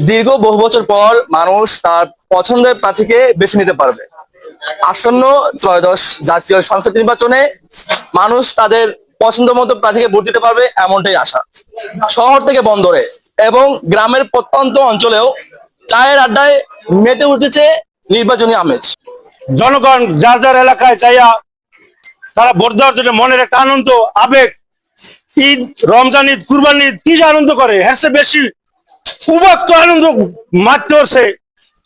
দীর্ঘ বহু বছর পর মানুষ তার পছন্দের প্রার্থীকে বেছে নিতে পারবে। আসন্ন ত্রয়োদশ জাতীয় সংসদ নির্বাচনে মানুষ তাদের পছন্দ মতো প্রার্থীকে ভোট দিতে পারবে এমনটাই আশা। শহর থেকে বন্দরে এবং গ্রামের প্রত্যন্ত অঞ্চলেও চায়ের আড্ডায় মেতে উঠেছে নির্বাচনী আমেজ। জনগণ যার যার এলাকায় চাইয়া তারা ভোট দেওয়ার জন্য মনের একটা আনন্দ, আবেগ, ঈদ, রমজান ঈদ, কুরবান ঈদ কি যে আনন্দ করে, এর চেয়ে বেশি উবাক্ত আনন্দ মারতে হচ্ছে।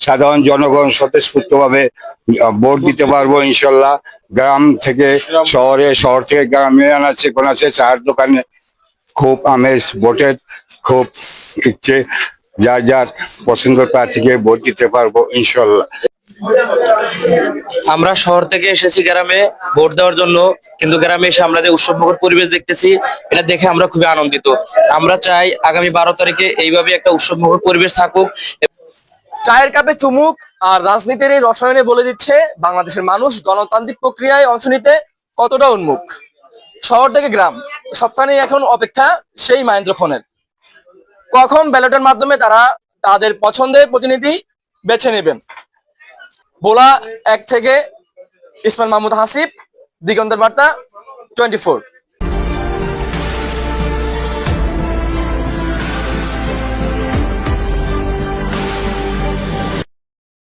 সাধারণ জনগণ স্বতঃস্ফূর্ত ভাবে ভোট দিতে পারবো ইনশাল্লাহ। গ্রাম থেকে শহরে, শহর থেকে গ্রামে আনাচ্ছে কোনাচ্ছে চায়ের দোকানে খুব আমেজ, ভোটের খুব ইচ্ছে। যার যার পছন্দের প্রার্থীকে ভোট দিতে পারবো ইনশাল্লাহ। আমরা শহর থেকে এসেছি গ্রামে ভোট দেওয়ার জন্য, কিন্তু গ্রামে এসে আমরা যে উৎসবমুখর পরিবেশ দেখতেছি এটা দেখে আমরা খুবই আনন্দিত। আমরা চাই আগামী 12 তারিখে এইভাবে একটা উৎসবমুখর পরিবেশ থাকুক। চায়ের কাপে চুমুক আর রাজনীতির এই রসায়নে বলে দিচ্ছে বাংলাদেশের মানুষ গণতান্ত্রিক প্রক্রিয়ায় অংশ নিতে কতটা উন্মুখ। শহর থেকে গ্রাম সবখানেই এখন অপেক্ষা সেই মাহেন্দ্রক্ষণের, কখন ব্যালটের মাধ্যমে তারা তাদের পছন্দের প্রতিনিধি বেছে নেবেন। ভোলা 1 থেকে ইসমাইল মাহমুদ হাসিব, দিগন্তের বার্তা 24।